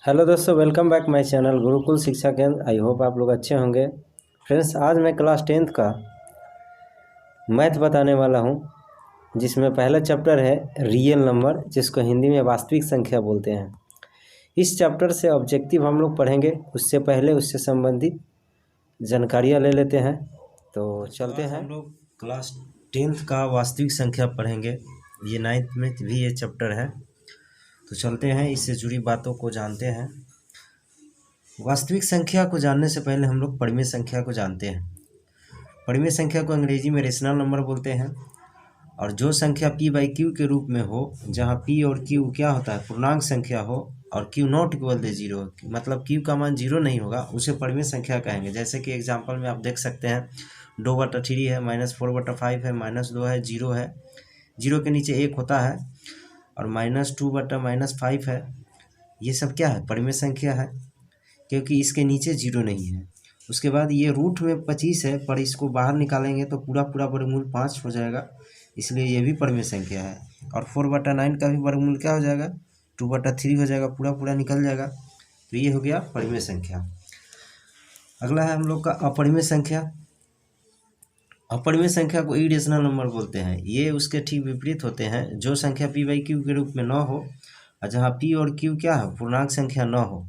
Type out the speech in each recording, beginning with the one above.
Hello दोस्तों, welcome back my channel Gurukul शिक्षा केंद्र। आई होप आप लोग अच्छे होंगे। फ्रेंड्स, आज मैं क्लास 10th का मैथ बताने वाला हूं, जिसमें पहला चैप्टर है रियल नंबर, जिसको हिंदी में वास्तविक संख्या बोलते हैं। इस चैप्टर से ऑब्जेक्टिव हम लोग पढ़ेंगे। उससे पहले उससे संबंधित जानकारियां ले लेते हैं। तो चलते हैं। हम लोग क्लास 10th का वास्तविक संख्या पढ़ेंगे। ये 9th में भी ये चैप्टर है। तो चलते हैं, इससे जुड़ी बातों को जानते हैं। वास्तविक संख्या को जानने से पहले हम लोग परिमेय संख्या को जानते हैं। परिमेय संख्या को अंग्रेजी में रेशनल नंबर बोलते हैं। और जो संख्या p बाई क्यू के रूप में हो, जहाँ p और q क्या होता है, पूर्णांक संख्या हो, और q not equal to zero, मतलब q का मान जीरो नहीं होगा, उसे परिमेय संख्या कहेंगे। जैसे कि एग्जाम्पल में आप देख सकते हैं, 2/3 है, -4/5 है, -2 है, 0 है, 0 के नीचे 1 होता है, और -2/-5 है। ये सब क्या है? परिमेय संख्या है, क्योंकि इसके नीचे 0 नहीं है। उसके बाद ये रूट में 25 है, पर इसको बाहर निकालेंगे तो पूरा वर्गमूल 5 हो जाएगा, इसलिए ये भी परिमेय संख्या है। और 4/9 का भी वर्गमूल क्या हो जाएगा? 2/3 हो जाएगा, पूरा निकल जाएगा। तो ये हो गया परिमेय संख्या। अगला है हम लोग का अपरिमेय संख्या। अपरिमेय संख्या को इरेशनल नंबर बोलते हैं। ये उसके ठीक विपरीत होते हैं। जो संख्या p बाई क्यू के रूप में न हो, और जहाँ p और q क्या है, पूर्णांक संख्या न हो,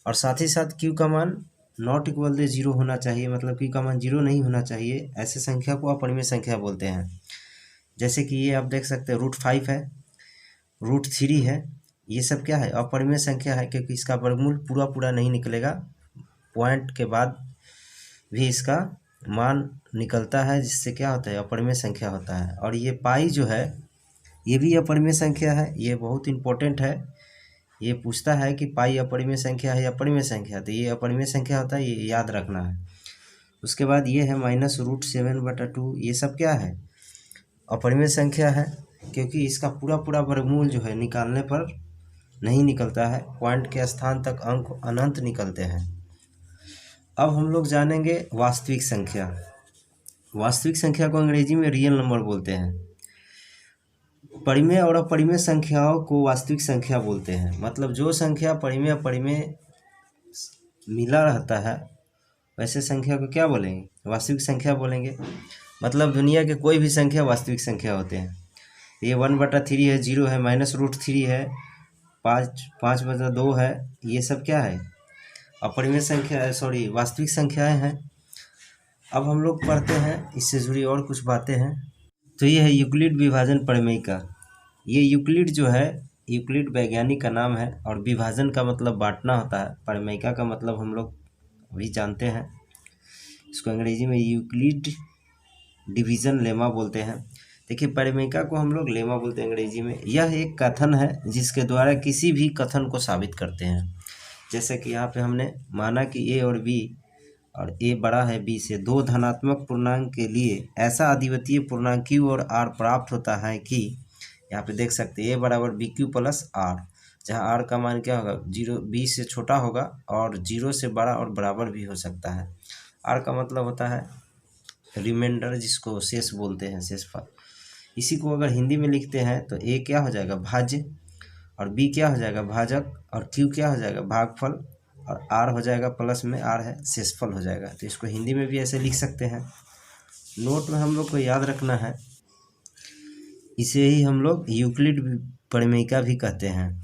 और साथ ही साथ q का मान नॉट इक्वल टू जीरो होना चाहिए, मतलब q का मान जीरो नहीं होना चाहिए, ऐसे संख्या को अपरिमेय संख्या बोलते हैं। जैसे कि ये आप देख सकते हैं, √5 है, √3 है, ये सब क्या है? अपरिमेय संख्या है, क्योंकि इसका वर्गमूल पूरा नहीं निकलेगा, पॉइंट के बाद भी इसका मान निकलता है, जिससे क्या होता है? अपरिमेय संख्या होता है। और ये पाई जो है, ये भी अपरिमेय संख्या है। ये बहुत इंपॉर्टेंट है। ये पूछता है कि पाई अपरिमेय संख्या है या परिमेय संख्या, तो ये अपरिमेय संख्या होता है, ये याद रखना है। उसके बाद ये है -√7/2, ये सब क्या है? अपरिमेय संख्या है, क्योंकि इसका पूरा वर्गमूल जो है निकालने पर नहीं निकलता है, पॉइंट के स्थान तक अंक अनंत निकलते हैं। अब हम लोग जानेंगे वास्तविक संख्या। वास्तविक संख्या को अंग्रेजी में रियल नंबर बोलते हैं। परिमेय और अपरिमेय संख्याओं को वास्तविक संख्या बोलते हैं। मतलब जो संख्या परिमेय अपरिमेय मिला रहता है, वैसे संख्या को क्या बोलेंगे? वास्तविक संख्या बोलेंगे। मतलब दुनिया के कोई भी संख्या वास्तविक संख्या होते हैं। ये 1/3 है, 0 है, -√3 है, 5/2 है, ये सब क्या है? अपरिमेय संख्या, सॉरी, वास्तविक संख्याएं हैं। अब हम लोग पढ़ते हैं, इससे जुड़ी और कुछ बातें हैं। तो ये है यूक्लिड विभाजन परिमेय का। ये यूक्लिड जो है, यूक्लिड वैज्ञानिक का नाम है, और विभाजन का मतलब बांटना होता है। परिमेयिका का मतलब हम लोग भी जानते हैं। इसको अंग्रेजी में यूक्लिड डिवीजन लेमा बोलते हैं। देखिए, परिमेयिका को हम लोग लेमा बोलते हैं अंग्रेजी में। यह एक कथन है जिसके द्वारा किसी भी कथन को साबित करते हैं। जैसे कि यहाँ पे हमने माना कि a और b, और a बड़ा है b से, दो धनात्मक पूर्णांक के लिए ऐसा अद्वितीय पूर्णांक q और r प्राप्त होता है कि, यहाँ पे देख सकते हैं, a = bq + r, जहाँ r का मान क्या होगा? 0, b से छोटा होगा, और 0 से बड़ा और बराबर भी हो सकता है। r का मतलब होता है रिमाइंडर, जिसको शेष बोलते हैं, शेषफल। इसी को अगर हिंदी में लिखते हैं तो a क्या हो जाएगा? भाज्य, और b क्या हो जाएगा? भाजक, और q क्या हो जाएगा? भागफल, और r हो जाएगा, प्लस में r है, शेषफल हो जाएगा। तो इसको हिंदी में भी ऐसे लिख सकते हैं। नोट में हम लोग को याद रखना है, इसे ही हम लोग यूक्लिड परिमेयिका भी कहते हैं।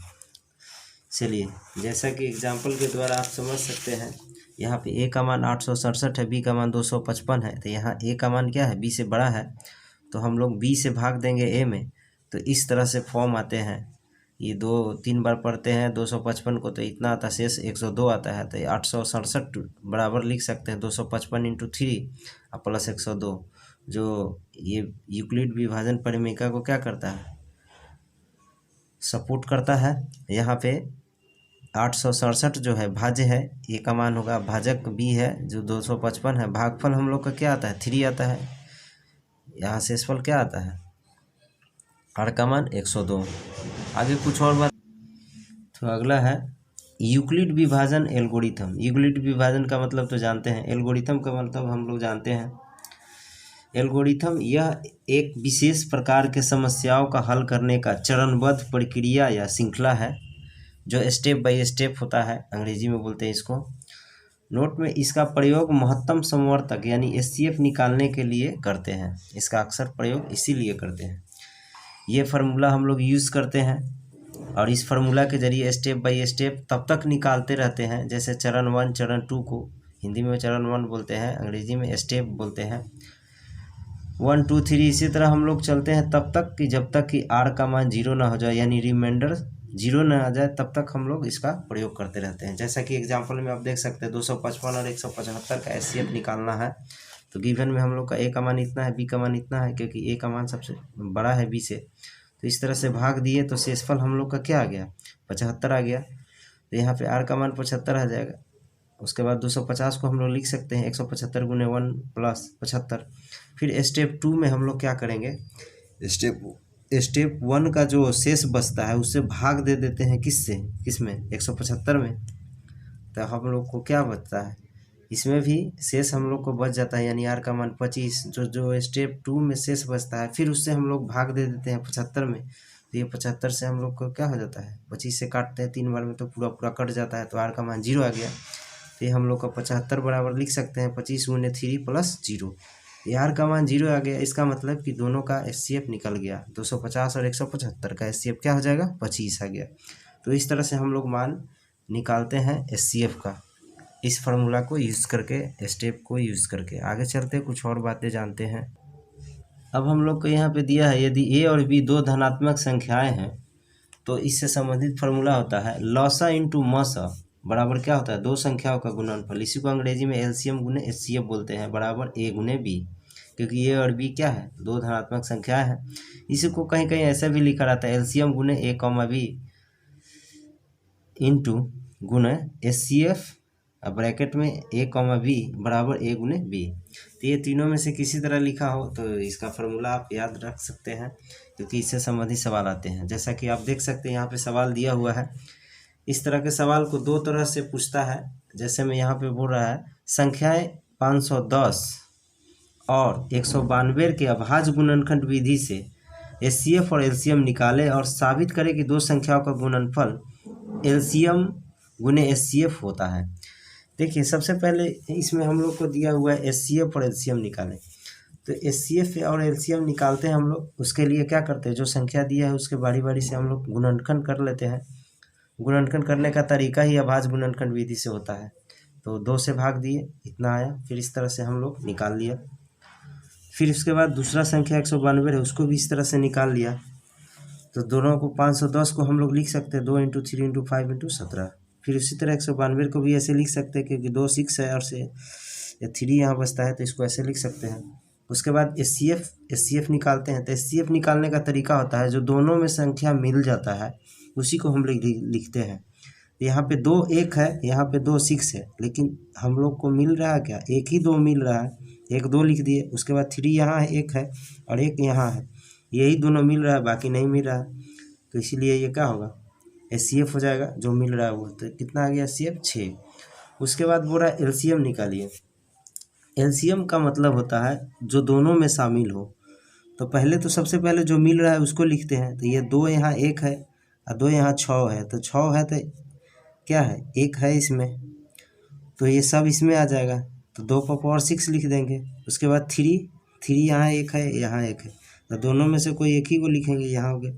चलिए, जैसा कि एग्जाम्पल के द्वारा आप समझ सकते हैं, यहाँ पे a का मान 867 है, b का मान 255 है। तो यहाँ a का मान क्या है? b से बड़ा है, तो हम लोग b से भाग देंगे a में, तो इस तरह से फॉर्म आते हैं। ये 2-3 बार पढ़ते हैं 255 को, तो इतना आता है, शेष 102 आता है। तो 867 बराबर लिख सकते हैं 255 × 3 और प्लस 102। जो ये यूक्लिड विभाजन परिमेयिका को क्या करता है? सपोर्ट करता है। यहाँ पे 867 जो है भाज्य है, ए का मान होगा, भाजक b है जो 255 है, भागफल हम लोग का क्या आता है? 3 आता है। यहाँ शेषफल क्या आता है? r का मान 102। आगे कुछ और बात। तो अगला है यूक्लिड विभाजन एल्गोरिथम। यूक्लिड विभाजन का मतलब तो जानते हैं, एल्गोरिथम का मतलब हम लोग जानते हैं। एल्गोरिथम यह एक विशेष प्रकार के समस्याओं का हल करने का चरणबद्ध प्रक्रिया या श्रृंखला है, जो स्टेप बाय स्टेप होता है, अंग्रेजी में बोलते हैं इसको। नोट में इसका प्रयोग महत्तम समवर्तक यानी एचसीएफ निकालने के लिए करते हैं। इसका अक्सर प्रयोग इसीलिए करते हैं। ये फार्मूला हम लोग यूज़ करते हैं और इस फार्मूला के जरिए स्टेप बाय स्टेप तब तक निकालते रहते हैं जैसे चरण 1 चरण 2 को हिंदी में चरण 1 बोलते हैं, अंग्रेजी में स्टेप बोलते हैं। 1 2 3 इसी तरह हम लोग चलते हैं तब तक कि जब तक कि आर का मान 0 ना हो जाए यानी रिमाइंडर 0 ना आ जाए, तब तक हम लोग इसका प्रयोग करते रहते हैं। जैसा कि एग्जाम्पल में आप देख सकते हैं 255 और 175 का एचसीएफ निकालना है तो गिवन में हम लोग का ए का मान इतना है, बी का मान इतना है, क्योंकि ए का मान सबसे बड़ा है बी से, तो इस तरह से भाग दिए तो शेषफल हम लोग का क्या आ गया, 75 आ गया। तो यहाँ पे आर का मान 75 आ जाएगा। उसके बाद 250 को हम लोग लिख सकते हैं 175 गुने 1 प्लस 75। फिर स्टेप 2 में हम लोग क्या करेंगे, स्टेप 1 का जो शेष बचता है उससे भाग दे देते हैं किसमें 175 में, तो हम लोग को क्या बचता है, इसमें भी शेष हम लोग को बच जाता है यानी आर का मान 25। जो स्टेप 2 में शेष बचता है फिर उससे हम लोग भाग दे देते हैं 75 में, तो ये 75 से हम लोग को क्या हो जाता है, 25 से काटते हैं 3 बार में तो पूरा पूरा कट जाता है, तो आर का मान 0 आ गया। तो ये हम लोग का 75 बराबर लिख सकते हैं 25 गुने 3 प्लस 0। आर का मान 0 आ गया, इसका मतलब कि दोनों का एचसीएफ निकल गया। 250 और 175 का एचसीएफ क्या हो जाएगा, 25 आ गया। तो इस तरह से हम लोग मान निकालते हैं एचसीएफ का, इस फार्मूला को यूज़ करके, स्टेप को यूज़ करके। आगे चलते कुछ और बातें जानते हैं। अब हम लोग को यहाँ पे दिया है यदि ए और बी दो धनात्मक संख्याएं हैं तो इससे संबंधित फार्मूला होता है लॉसा इंटू मसा बराबर क्या होता है, दो संख्याओं का गुणनफल। इसी को अंग्रेजी में एलसीएम गुने एचसीएफ बोलते हैं, बराबर ए गुने बी, क्योंकि ए और बी क्या है, दो धनात्मक संख्या है। इसी को कहीं कहीं ऐसा भी लिखा रहता है एलसीएम गुने ए कॉमा बी इंटू गुने एचसीएफ ब्रैकेट में ए कॉमा बी बराबर ए गुने बी। तो ये तीनों में से किसी तरह लिखा हो तो इसका फार्मूला आप याद रख सकते हैं, क्योंकि इससे संबंधित सवाल आते हैं। जैसा कि आप देख सकते हैं यहाँ पे सवाल दिया हुआ है। इस तरह के सवाल को दो तरह से पूछता है। जैसे मैं यहाँ पे बोल रहा है संख्याएं 510 और 192 के अभाज्य गुणनखंड विधि से एचसीएफ और एलसीएम निकाले और साबित करें कि दो संख्याओं का गुणनफल एलसीएम गुने एचसीएफ होता है। देखिए सबसे पहले इसमें हम लोग को दिया हुआ है एचसीएफ और एलसीएम निकालें, तो एचसीएफ और एलसीएम निकालते हैं हम लोग। उसके लिए क्या करते हैं, जो संख्या दिया है उसके बारी बारी से हम लोग गुणनखंड कर लेते हैं। गुणनखंड करने का तरीका ही अभाज्य गुणनखंड विधि से होता है। तो 2 से भाग दिए, इतना आया, फिर इस तरह से हम लोग निकाल लिया। फिर उसके बाद दूसरा संख्या 192 है, उसको भी इस तरह से निकाल लिया। तो दोनों को 510 को हम लोग लिख सकते हैं 2 × 3 × 5 × 17। फिर उसी तरह 192 को भी ऐसे लिख सकते हैं, क्योंकि 2 6 है और से 3 यहाँ बचता है तो इसको ऐसे लिख सकते हैं। उसके बाद एचसीएफ निकालते हैं। तो एचसीएफ निकालने का तरीका होता है जो दोनों में संख्या मिल जाता है उसी को हम लोग लिखते हैं। यहाँ पे 2 1 है, यहाँ पे 2 6 है, लेकिन हम लोग को मिल रहा है क्या, एक ही 2 मिल रहा है, 1 2 लिख दिए। उसके बाद 3 यहाँ है, 1 है और 1 यहाँ है, यही दोनों मिल रहा है, बाकी नहीं मिल रहा है। तो इसीलिए ये क्या होगा, एचसीएफ हो जाएगा जो मिल रहा है वो। तो कितना आ गया एचसीएफ 6। उसके बाद बोल रहा है एलसीएम निकालिए। एलसीएम का मतलब होता है जो दोनों में शामिल हो। तो पहले तो सबसे पहले जो मिल रहा है उसको लिखते हैं। तो ये 2 यहाँ 1 है और 2 यहाँ 6 है, तो 6 है तो क्या है, 1 है इसमें, तो ये सब इसमें आ जाएगा। तो 2 पर पावर 6 लिख देंगे। उसके बाद 3 यहाँ 1 है, यहाँ 1 है, तो दोनों में से कोई एक ही को लिखेंगे, यहाँ हो गया।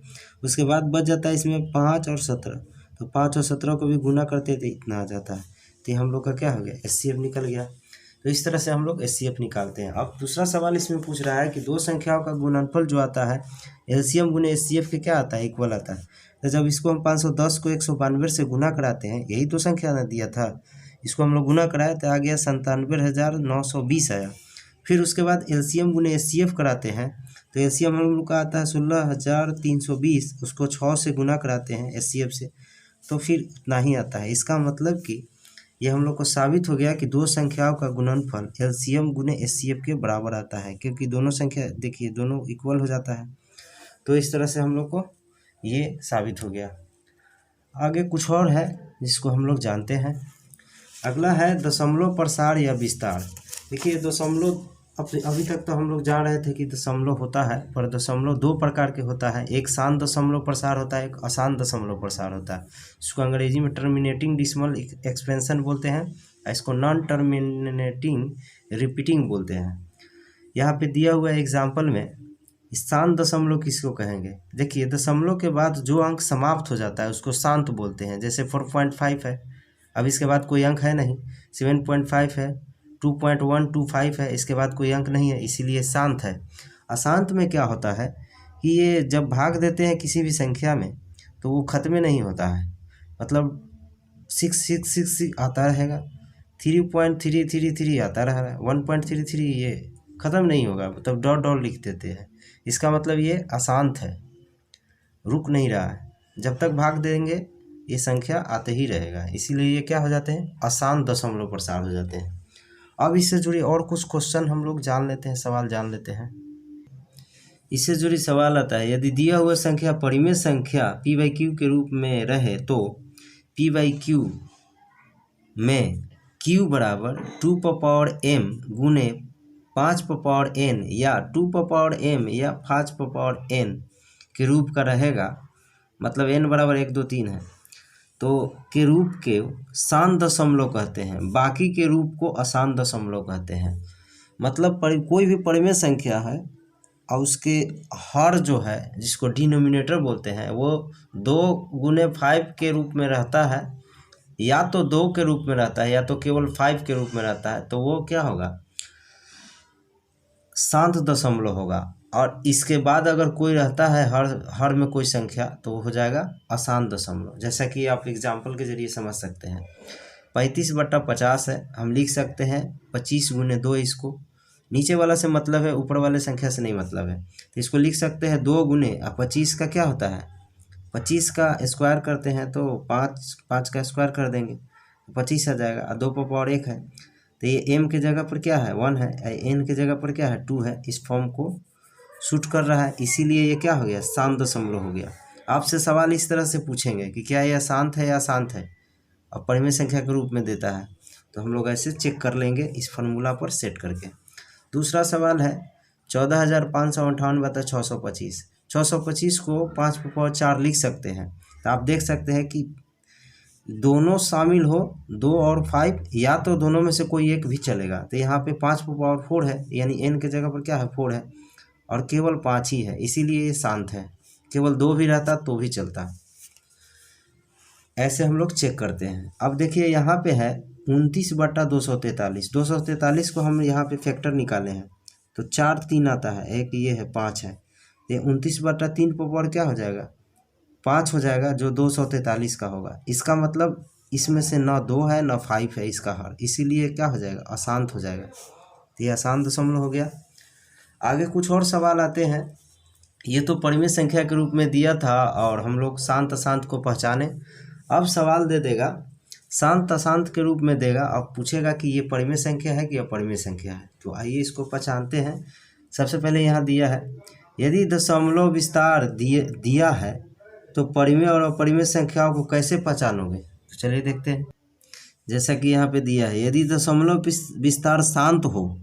उसके बाद बच जाता है इसमें 5 और 17, तो 5 और 17 को भी गुना करते थे, इतना आ जाता है। तो हम लोग का क्या हो गया, एचसीएफ निकल गया। तो इस तरह से हम लोग एचसीएफ निकालते हैं। अब दूसरा सवाल इसमें पूछ रहा है कि दो संख्याओं का गुणनफल जो आता है एलसीएम गुने एचसीएफ के क्या आता है, इक्वल आता है। तो जब इसको हम 510 को 192 से गुना कराते हैं, यही तो संख्या ने दिया था, इसको हम लोग गुना कराए तो आ गया 97,920 आया। फिर उसके बाद एलसीएम गुने एचसीएफ कराते हैं, तो एलसीएम हम लोग का आता है 16,320, उसको 6 से गुना कराते हैं एचसीएफ से, तो फिर इतना ही आता है। इसका मतलब कि ये हम लोग को साबित हो गया कि दो संख्याओं का गुणनफल एलसीएम गुने एचसीएफ के बराबर आता है, क्योंकि दोनों संख्या देखिए दोनों इक्वल हो जाता है। तो इस तरह से हम लोग को ये साबित हो गया। आगे कुछ और है जिसको हम लोग जानते हैं। अगला है दशमलव प्रसार या विस्तार। देखिए दशमलव अभी तक तो हम लोग जान रहे थे कि दशमलव होता है, पर दशमलव दो प्रकार के होता है। एक शांत दशमलव प्रसार होता है, एक अशांत दशमलव प्रसार होता है। इसको अंग्रेजी में टर्मिनेटिंग डेसिमल एक्सपेंशन बोलते हैं, इसको नॉन टर्मिनेटिंग रिपीटिंग बोलते हैं। यहाँ पे दिया हुआ एग्जाम्पल में शांत दशमलव किसको कहेंगे? देखिए, दशमलव के बाद जो अंक समाप्त हो जाता है उसको शांत बोलते हैं। जैसे 4.5 है, अब इसके बाद कोई अंक है नहीं। 7.5 है, 2.125 है, इसके बाद कोई अंक नहीं है, इसीलिए शांत है। अशांत में क्या होता है कि ये जब भाग देते हैं किसी भी संख्या में तो वो खत्म नहीं होता है, मतलब 666 आता रहेगा, 3.333 आता रहेगा, 1.33 ये ख़त्म नहीं होगा, मतलब डॉट डॉट लिख देते हैं। इसका मतलब ये अशांत है, रुक नहीं रहा है, जब तक भाग देंगे ये संख्या आते ही रहेगा, इसीलिए ये क्या हो जाते हैं? अशांत दशमलव प्रसार हो जाते हैं। अब इससे जुड़ी और कुछ क्वेश्चन हम लोग जान लेते हैं, सवाल जान लेते हैं। इससे जुड़ी सवाल आता है, यदि दिया हुआ संख्या परिमेय संख्या p/q के रूप में रहे तो p/q में q बराबर 2m गुने 5n या 2m या 5n के रूप का रहेगा, मतलब n बराबर 1 2 3 है, तो के रूप के शांत दशमलव कहते हैं, बाकी के रूप को अशांत दशमलव कहते हैं। मतलब कोई भी परिमेय संख्या है और उसके हर जो है, जिसको डिनोमिनेटर बोलते हैं, वो 2 गुने 5 के रूप में रहता है, या तो 2 के रूप में रहता है या तो केवल 5 के रूप में रहता है, तो वो क्या होगा? शांत दशमलव होगा। और इसके बाद अगर कोई रहता है हर में कोई संख्या, तो वो हो जाएगा अशांत दशमलव। जैसा कि आप एग्जाम्पल के जरिए समझ सकते हैं, 35/50 है, हम लिख सकते हैं 25 गुने 2। इसको नीचे वाला से मतलब है, ऊपर वाले संख्या से नहीं मतलब है, तो इसको लिख सकते हैं 2 गुने 25 का क्या होता है? 25 का स्क्वायर करते हैं तो 5 का स्क्वायर कर देंगे, 25 आ जाएगा। और 2 है, तो ये m के जगह पर क्या है? 1 है, n के जगह पर क्या है? 2 है। इस फॉर्म को शूट कर रहा है, इसीलिए ये क्या हो गया? शांत दशमलव हो गया। आपसे सवाल इस तरह से पूछेंगे कि क्या यह शांत है या अशांत है, और परिमेय संख्या के रूप में देता है, तो हम लोग ऐसे चेक कर लेंगे इस फार्मूला पर सेट करके। दूसरा सवाल है 14,558/625। 625 को 5/4 लिख सकते हैं, तो आप देख सकते हैं कि दोनों शामिल हो, 2 और 5, या तो दोनों में से कोई एक भी चलेगा। तो यहाँ पे 5/4 है, यानी n के जगह पर क्या है? 4 है, और केवल 5 ही है, इसीलिए ये शांत है। केवल 2 भी रहता तो भी चलता। ऐसे हम लोग चेक करते हैं। अब देखिए यहाँ पे है 29/243। 243 को हम यहाँ पे फैक्टर निकाले हैं, तो 4 3 आता है, एक ये है 5 है, ये 29/3 क्या हो जाएगा? 5 हो जाएगा, जो 243 का होगा। इसका मतलब इसमें से न 2 है न 5 है इसका हर, इसीलिए क्या हो जाएगा? अशांत हो जाएगा। तो ये अशांत दशमलव हो गया। आगे कुछ और सवाल आते हैं। ये तो परिमेय संख्या के रूप में दिया था और हम लोग शांत अशांत को पहचाने। अब सवाल दे देगा शांत अशांत के रूप में देगा, अब पूछेगा कि ये परिमेय संख्या है कि अपरिमेय संख्या है। तो आइए इसको पहचानते हैं। सबसे पहले यहाँ दिया है, यदि दशमलव विस्तार दिया है तो परिमेय और अपरिमेय संख्याओं को कैसे पहचानोगे? तो चलिए देखते हैं। जैसा कि यहाँ पे दिया है, यदि दशमलव विस्तार शांत हो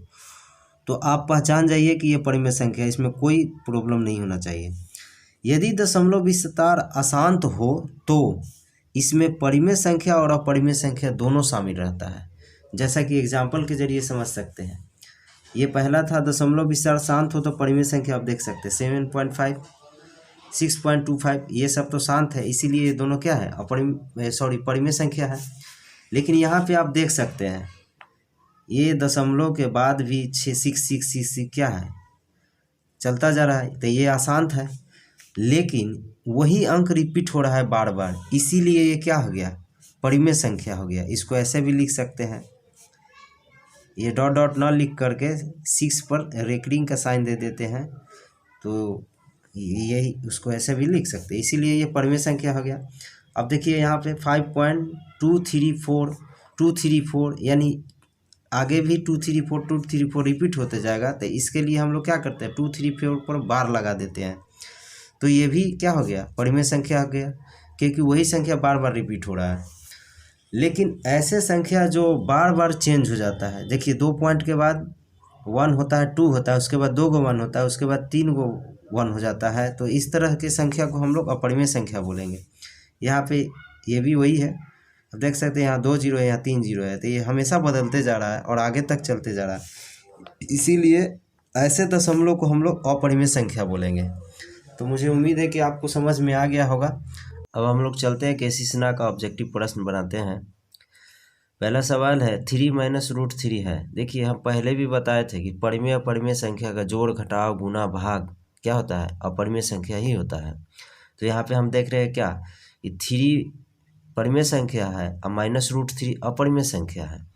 तो आप पहचान जाइए कि ये परिमेय संख्या है, इसमें कोई प्रॉब्लम नहीं होना चाहिए। यदि दशमलव विस्तार अशांत हो तो इसमें परिमेय संख्या और अपरिमेय संख्या दोनों शामिल रहता है। जैसा कि एग्जाम्पल के जरिए समझ सकते हैं। ये पहला था, दशमलव विस्तार शांत हो तो परिमेय संख्या आप देख सकते हैं 7.5, 6.25, ये सब तो शांत है, इसीलिए ये दोनों क्या है? परिमेय संख्या है। लेकिन यहाँ पे आप देख सकते हैं ये दशमलव के बाद भी 666 क्या है? चलता जा रहा है, तो ये अशांत है। लेकिन वही अंक रिपीट हो रहा है बार बार, इसीलिए ये क्या हो गया? परिमेय संख्या हो गया। इसको ऐसे भी लिख सकते हैं, ये डॉट डॉट न लिख करके 6 पर रेकरिंग का साइन दे देते हैं, तो यही उसको ऐसे भी लिख सकते हैं, इसीलिए ये परिमेय संख्या हो गया। अब देखिए यहाँ पे 5.234 यानी आगे भी 234 रिपीट होते जाएगा, तो इसके लिए हम लोग क्या करते हैं? 234 पर बार लगा देते हैं, तो ये भी क्या हो गया? परिमेय संख्या हो गया, क्योंकि वही संख्या बार बार रिपीट हो रहा है। लेकिन ऐसे संख्या जो बार बार चेंज हो जाता है, देखिए 2 पॉइंट के बाद वन होता है, टू होता है, उसके बाद 2 गो वन होता है, उसके बाद 3 गो वन हो जाता है। तो इस तरह की संख्या को हम लोग अपरिमेय संख्या बोलेंगे। यहाँ पे ये भी वही है, अब देख सकते हैं यहाँ 2 जीरो है, यहाँ 3 जीरो है, तो ये हमेशा बदलते जा रहा है और आगे तक चलते जा रहा है। इसीलिए ऐसे दशमलव को हम लोग अपरिमेय संख्या बोलेंगे। तो मुझे उम्मीद है कि आपको समझ में आ गया होगा। अब हम लोग चलते हैं केसी सिन्हा का ऑब्जेक्टिव प्रश्न बनाते हैं। पहला सवाल है 3 माइनस रूट 3 है। देखिए हम पहले भी बताए थे कि परिमेय अपरिमेय संख्या का जोड़ घटाव गुना भाग क्या होता है, अपरिमेय संख्या ही होता है। तो यहाँ पे हम देख रहे हैं क्या, ये 3 परिमेय संख्या है और माइनस रूट 3 अपरिमेय संख्या है।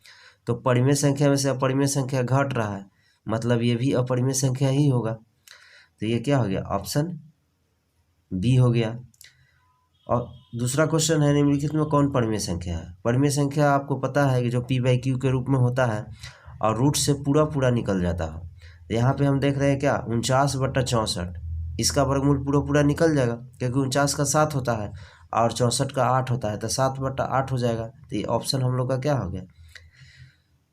तो परिमेय संख्या में से अपरिमेय संख्या घट रहा है, मतलब ये भी अपरिमेय संख्या ही होगा। तो ये क्या हो गया, ऑप्शन बी हो गया। और दूसरा क्वेश्चन है निम्नलिखित में कौन परिमेय संख्या है। परिमेय संख्या आपको पता है कि जो पी बाई क्यू के रूप में होता है और रूट से पूरा पूरा निकल जाता है। तो यहाँ पे हम देख रहे हैं क्या, 49/64, इसका वर्गमूल पूरा पूरा निकल जाएगा क्योंकि 49 का 7 होता है और 64 का 8 होता है, तो 7/8 हो जाएगा। तो ये ऑप्शन हम लोग का क्या हो गया,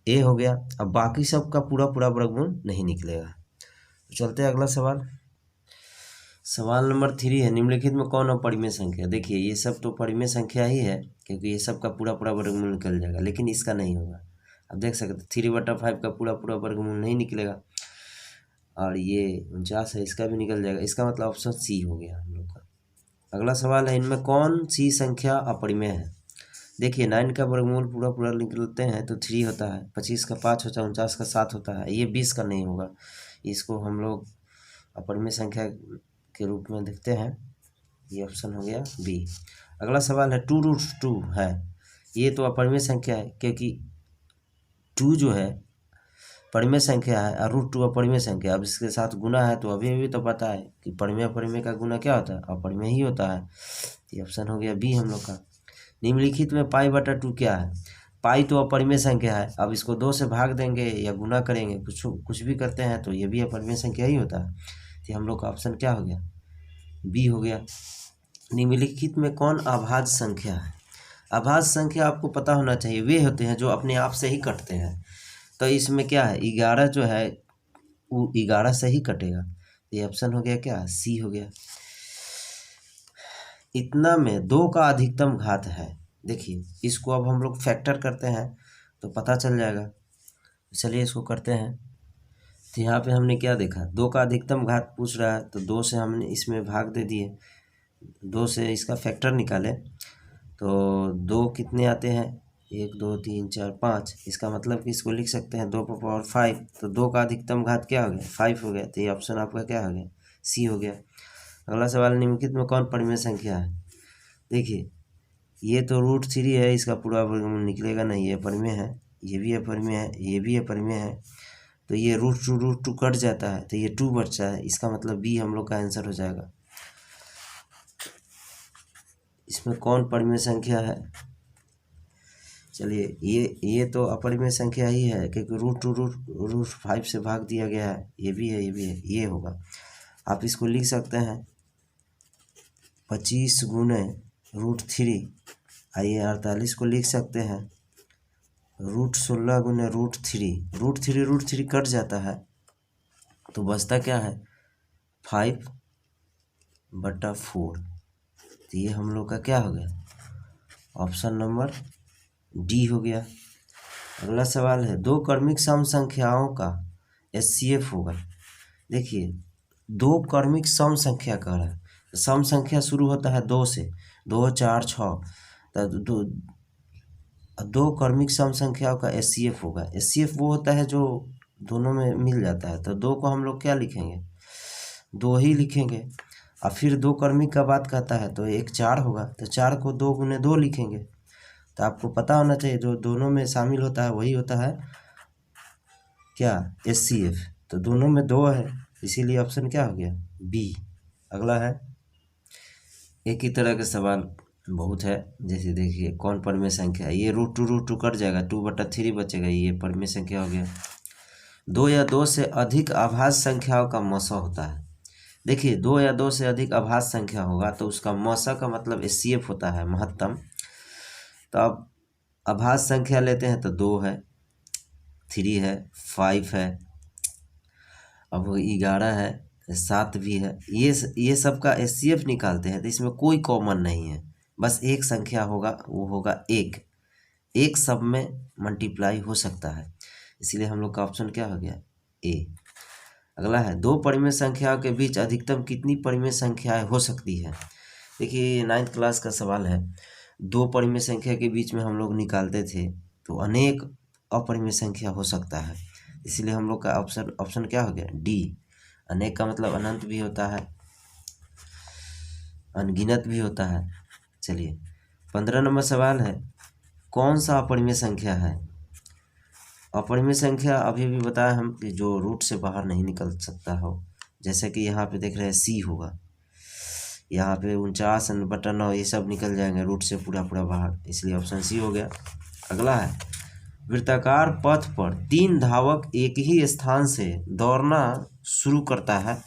ए हो गया। अब बाकी सब का पूरा पूरा वर्गमूल नहीं निकलेगा। तो चलते हैं अगला सवाल। सवाल नंबर 3 है निम्नलिखित में कौन अपरिमेय संख्या। देखिए ये सब तो परिमेय संख्या ही है क्योंकि ये सब का पूरा पूरा वर्गमूल निकल जाएगा, लेकिन इसका नहीं होगा। अब देख सकते 3/5 का पूरा पूरा वर्गमूल नहीं निकलेगा और ये 49 है, इसका भी निकल जाएगा। इसका मतलब ऑप्शन सी हो गया हम लोग का। अगला सवाल है इनमें कौन सी संख्या अपरिमेय है। देखिए 9 का वर्गमूल पूरा पूरा निकलते हैं तो 3 होता है, 25 का 5 होता है, 49 का 7 होता है, ये 20 का नहीं होगा। इसको हम लोग अपरिमेय संख्या के रूप में देखते हैं, ये ऑप्शन हो गया बी। अगला सवाल है 2√2 है, ये तो अपरिमेय संख्या है क्योंकि 2 जो है परिमेय संख्या है और √2 अपरिमेय संख्या। अब इसके साथ गुना है तो अभी तो पता है कि परिमेय अपरिमेय का गुना क्या होता है, अपरिमेय ही होता है। ये ऑप्शन हो गया बी हम लोग का। निम्नलिखित में π/2 क्या है। पाई तो अपरिमेय संख्या है, अब इसको 2 से भाग देंगे या गुना करेंगे, कुछ भी करते हैं तो ये भी अपरिमेय संख्या ही होता है। तो हम लोग का ऑप्शन क्या हो गया, बी हो गया। निम्नलिखित में कौन अभाज्य संख्या है। अभाज्य संख्या आपको पता होना चाहिए, वे होते हैं जो अपने आप से ही कटते हैं। तो इसमें क्या है, 11 जो है वो 11 से ही कटेगा। ये ऑप्शन हो गया क्या, सी हो गया। इतना में 2 का अधिकतम घात है। देखिए इसको अब हम लोग फैक्टर करते हैं तो पता चल जाएगा। चलिए इसको करते हैं। तो यहाँ पे हमने क्या देखा, 2 का अधिकतम घात पूछ रहा है तो 2 से हमने इसमें भाग दे दिए, 2 से इसका फैक्टर निकाले तो 2 कितने आते हैं, 1 2 3 4 5। इसका मतलब कि इसको लिख सकते हैं 2⁵। तो 2 का अधिकतम घात क्या हो गया, 5 हो गया। तो ये ऑप्शन आपका क्या हो गया, सी हो गया। अगला सवाल निम्नलिखित में कौन परिमेय संख्या है। देखिए ये तो √3 है, इसका पूरा वर्गमूल निकलेगा नहीं, ये अपरिमेय है, ये भी अपरिमेय है, ये भी अपरिमेय है। तो ये √2 कट जाता है तो ये 2 बचता है, इसका मतलब बी हम लोग का आंसर हो जाएगा। इसमें कौन परिमेय संख्या है। चलिए ये तो अपरिमेय संख्या ही है क्योंकि √5 से भाग दिया गया है, ये भी है, ये भी है, ये होगा। आप इसको लिख सकते हैं 25 गुने √3, आइए 48 को लिख सकते हैं √16 गुने √3 कट जाता है तो बचता क्या है 5/4। तो ये हम लोग का क्या हो गया, ऑप्शन नंबर डी हो गया। अगला सवाल है 2 क्रमिक सम संख्याओं का HCF होगा। देखिए 2 क्रमिक सम संख्या कह रहा है, सम संख्या शुरू होता है 2 से, 2 4 6, तो 2 क्रमिक सम संख्याओं का HCF होगा। HCF वो होता है जो दोनों में मिल जाता है। तो 2 को हम लोग क्या लिखेंगे, 2 ही लिखेंगे। और फिर 2 क्रमिक का बात कहता है तो 1 4 होगा, तो 4 को 2 गुने 2 लिखेंगे। तो आपको पता होना चाहिए जो दोनों में शामिल होता है वही होता है क्या, HCF। तो दोनों में 2 है, इसीलिए ऑप्शन क्या हो गया, बी। अगला है एक ही तरह के सवाल बहुत है, जैसे देखिए कौन परिमेय संख्या है। ये √2 कट जाएगा, 2/3 बचेगा, ये परिमेय संख्या हो गया। 2 या 2 से अधिक अभाज्य संख्याओं का मौसा होता है। देखिए 2 या 2 से अधिक अभाज्य संख्या होगा तो उसका मौसा का मतलब HCF होता है, महत्तम। तो अब अभाज्य संख्या लेते हैं तो 2 है, 3 है, 5 है, अब 11 है, 7 भी है, ये सब का HCF निकालते हैं तो इसमें कोई कॉमन नहीं है, बस एक संख्या होगा, वो होगा 1। एक सब में मल्टीप्लाई हो सकता है, इसलिए हम लोग का ऑप्शन क्या हो गया, ए। अगला है, दो परिमेय संख्याओं के बीच अधिकतम कितनी परिमेय संख्याएं हो सकती है। देखिए 9th क्लास का सवाल है, दो परिमेय संख्या के बीच में हम लोग निकालते थे तो अनेक अपरिमेय संख्या हो सकता है, इसलिए हम लोग का ऑप्शन क्या हो गया, डी। अनेक का मतलब अनंत भी होता है, अनगिनत भी होता है। चलिए 15 नंबर सवाल है, कौन सा अपरिमेय संख्या है। अपरिमेय संख्या अभी भी बताया हम कि जो रूट से बाहर नहीं निकल सकता हो, जैसे कि यहाँ पे देख रहे हैं सी होगा, यहाँ पे 49/9 ये सब निकल जाएंगे रूट से पूरा बाहर, इसलिए ऑप्शन सी हो गया। अगला है, वृत्ताकार पथ पर 3 धावक एक ही स्थान से दौड़ना शुरू करता है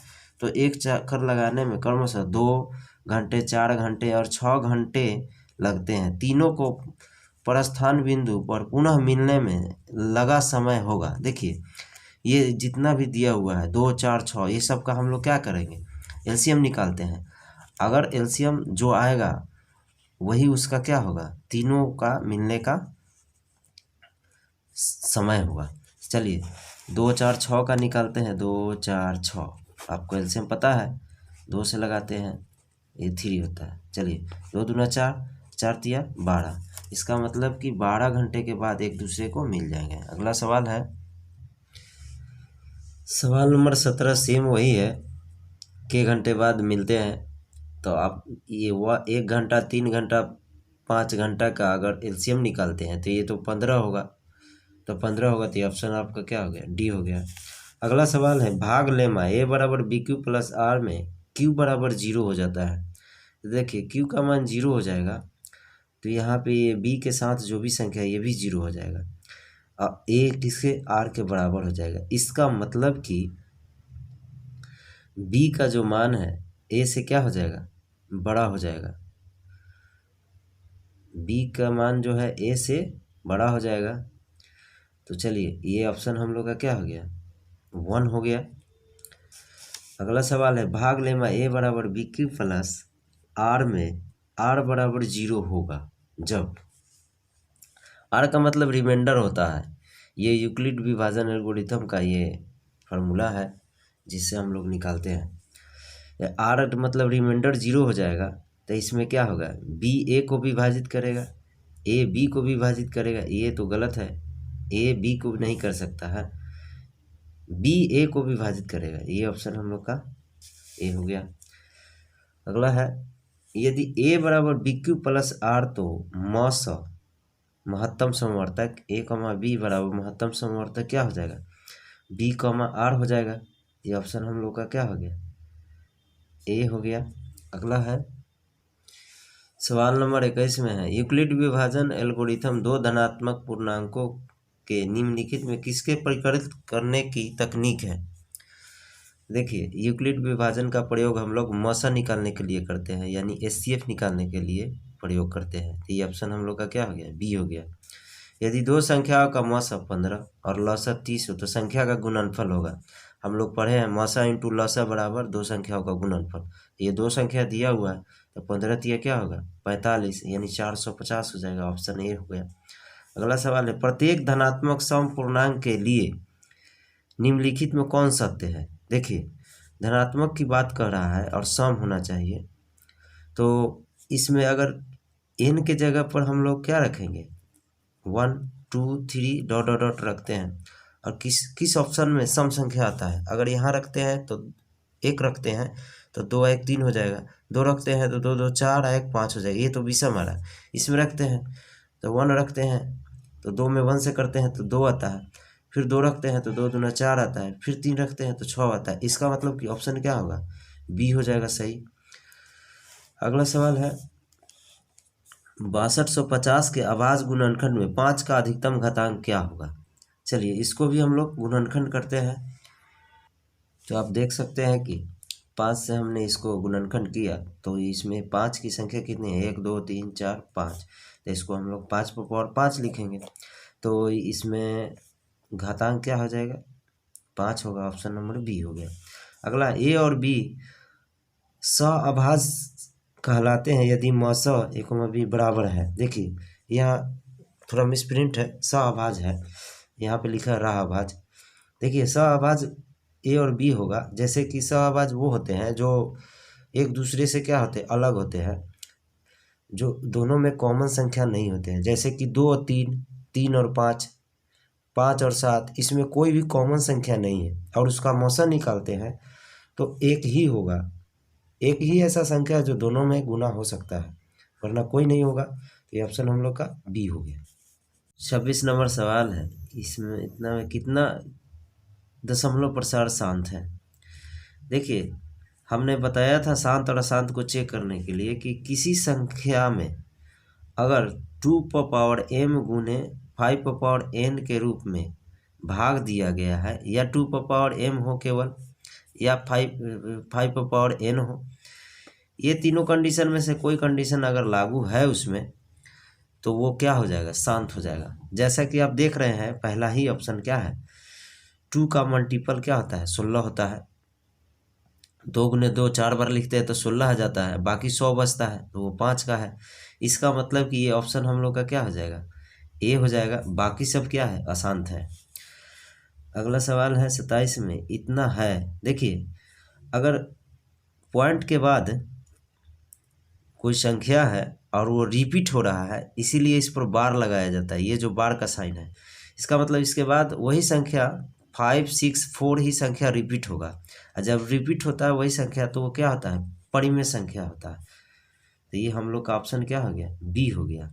तो एक चक्कर लगाने में क्रमशः 2 घंटे, 4 घंटे और 6 घंटे लगते हैं। तीनों को प्रस्थान बिंदु पर पुनः मिलने में लगा समय होगा। देखिए ये जितना भी दिया हुआ है 2, 4, 6 ये सब का हम लोग क्या करेंगे, एलसीएम निकालते हैं। अगर एलसीएम जो आएगा वही उसका क्या होगा, तीनों का मिलने का समय होगा। चलिए 2, 4, 6 का निकालते हैं, 2, 4, 6, आपको एलसीएम पता है, 2 से लगाते हैं ये 3 होता है। चलिए 2 दूना 4, 4 तिया 12, इसका मतलब कि 12 घंटे के बाद एक दूसरे को मिल जाएंगे। अगला सवाल है, सवाल नंबर 17 सेम वही है, के घंटे बाद मिलते हैं तो आप ये 1 घंटा, 3 घंटा, 5 घंटा का अगर एलसीएम निकालते हैं तो ये तो 15 होगा, तो 15 होगा, तो ये ऑप्शन आपका क्या हो गया, डी हो गया। अगला सवाल है, भाग लेमा ए बराबर बी क्यू प्लस आर में क्यू बराबर 0 हो जाता है। तो देखिए क्यू का मान 0 हो जाएगा तो यहाँ पे ये बी के साथ जो भी संख्या है ये भी 0 हो जाएगा, और ए किसके, आर के बराबर हो जाएगा। इसका मतलब कि बी का जो मान है ए से क्या हो जाएगा, बड़ा हो जाएगा। बी का मान जो है ए से बड़ा हो जाएगा। तो चलिए ये ऑप्शन हम लोग का क्या हो गया, 1 हो गया। अगला सवाल है, भाग लेमा ए बराबर बी क्यू प्लस आर में आर बराबर 0 होगा जब, आर का मतलब रिमाइंडर होता है। ये यूक्लिड विभाजन एल्गोरिथम का ये फार्मूला है जिससे हम लोग निकालते हैं। आर मतलब रिमाइंडर 0 हो जाएगा तो इसमें क्या होगा, बी ए को विभाजित करेगा, ए बी को विभाजित करेगा, ये तो गलत है, ए बी को नहीं कर सकता है, बी ए को विभाजित करेगा, ये ऑप्शन हम लोग का ए हो गया। अगला है, यदि ए बराबर बी क्यू प्लस आर तो मौस महत्तम समवर्तक ए कमा बी बराबर महत्तम समवर्तक क्या हो जाएगा, बी कमा आर हो जाएगा। ये ऑप्शन हम लोग का क्या हो गया, ए हो गया। अगला है, सवाल नंबर 21 में है, यूक्लिड विभाजन एल्गोरिथम दो धनात्मक पूर्णांकों के निम्नलिखित में किसके परिकलित करने की तकनीक है। देखिए यूक्लिड विभाजन का प्रयोग हम लोग मौसा निकालने के लिए करते हैं, यानी HCF निकालने के लिए प्रयोग करते हैं, तो ये ऑप्शन हम लोग का क्या हो गया, बी हो गया। यदि दो संख्याओं का मौसा 15 और लौसा 30 हो तो संख्या का गुणनफल होगा। हम लोग पढ़े हैं मौसा इंटू लौसा बराबर दो संख्याओं का गुणनफल, ये दो संख्या दिया हुआ है तो 15 तिया क्या होगा 45, यानी 450 हो जाएगा, ऑप्शन ए हो गया। अगला सवाल है, प्रत्येक धनात्मक सम पूर्णांक के लिए निम्नलिखित में कौन सत्य है। देखिए धनात्मक की बात कर रहा है और सम होना चाहिए, तो इसमें अगर n के जगह पर हम लोग क्या रखेंगे, 1, 2, 3 डॉट डॉट डॉट रखते हैं, और किस ऑप्शन में सम संख्या आता है। अगर यहाँ रखते हैं तो 1 रखते हैं तो 2 1 3 हो जाएगा, 2 रखते हैं तो 2 2 4 1 5 हो जाएगा, ये तो विषम आ रहा है। इसमें रखते हैं तो 1 रखते हैं तो 2 में 1 से करते हैं तो 2 आता है, फिर 2 रखते हैं तो 2 दूना 4 आता है, फिर 3 रखते हैं तो 6 आता है। इसका मतलब कि ऑप्शन क्या होगा, बी हो जाएगा सही। अगला सवाल है, 6250 के अभाज्य गुणनखंड में 5 का अधिकतम घातांक क्या होगा। चलिए इसको भी हम लोग गुणनखंड करते हैं, तो आप देख सकते हैं कि 5 से हमने इसको गुणनखंड किया तो इसमें 5 की संख्या कितनी है, 1 2 3 4 5, तो इसको हम लोग 5 पर पावर 5 लिखेंगे, तो इसमें घातांक क्या हो जाएगा 5 होगा, ऑप्शन नंबर बी हो गया। अगला ए और बी सअभाज्य कहलाते हैं यदि म स ए, बी बराबर है। देखिए यहाँ थोड़ा मिसप्रिंट है, सअभाज्य है, यहाँ पे लिखा है राभाज्य। देखिए सअभाज्य ए और बी होगा, जैसे कि सअभाज्य वो होते हैं जो एक दूसरे से क्या होते हैं, अलग होते हैं, जो दोनों में कॉमन संख्या नहीं होते हैं। जैसे कि 2 और 3, 3 और 5, 5 और 7, इसमें कोई भी कॉमन संख्या नहीं है और उसका मौसा निकालते हैं तो एक ही होगा, एक ही ऐसा संख्या जो दोनों में गुना हो सकता है, वरना कोई नहीं होगा। तो ये ऑप्शन हम लोग का बी हो गया। 26 नंबर सवाल है, इसमें इतना में कितना दशमलव प्रसार शांत है। देखिए हमने बताया था शांत और अशांत को चेक करने के लिए कि किसी संख्या में अगर 2m गुने 5n के रूप में भाग दिया गया है, या 2m हो केवल, या 5n हो, ये तीनों कंडीशन में से कोई कंडीशन अगर लागू है उसमें, तो वो क्या हो जाएगा, शांत हो जाएगा। जैसा कि आप देख रहे हैं पहला ही ऑप्शन क्या है, 2 का मल्टीपल क्या होता है, 16 होता है। 2 गुने 2 4 बार लिखते हैं तो 16 आ जाता है, बाकी 100 बचता है तो वो 5 का है। इसका मतलब कि ये ऑप्शन हम लोग का क्या हो जाएगा, ए हो जाएगा। बाकी सब क्या है, अशांत है। अगला सवाल है 27 में, इतना है। देखिए अगर पॉइंट के बाद कोई संख्या है और वो रिपीट हो रहा है, इसीलिए इस पर बार लगाया जाता है, ये जो बार का साइन है, इसका मतलब इसके बाद वही संख्या 5 6 4 ही संख्या रिपीट होगा। और जब रिपीट होता है वही संख्या तो वो क्या होता है, परिमेय संख्या होता है। तो ये हम लोग का ऑप्शन क्या हो गया, बी हो गया।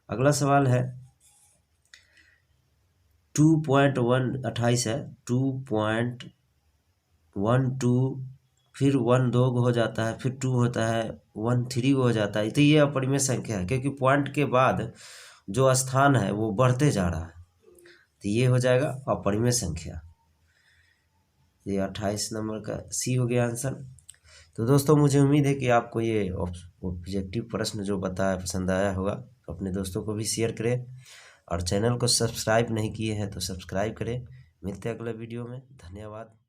अगला सवाल है 2.128 है, 2.12, फिर 1 2 हो जाता है, फिर 2 होता है, 1 3 हो जाता है। तो ये अपरिमेय संख्या है, क्योंकि पॉइंट के बाद जो स्थान है वो बढ़ते जा रहा है, तो ये हो जाएगा अपरिमेय संख्या। ये 28 नंबर का सी हो गया आंसर। तो दोस्तों मुझे उम्मीद है कि आपको ये ऑब्जेक्टिव प्रश्न जो बताया पसंद आया होगा। तो अपने दोस्तों को भी शेयर करें और चैनल को सब्सक्राइब नहीं किए हैं तो सब्सक्राइब करें। मिलते हैं अगले वीडियो में, धन्यवाद।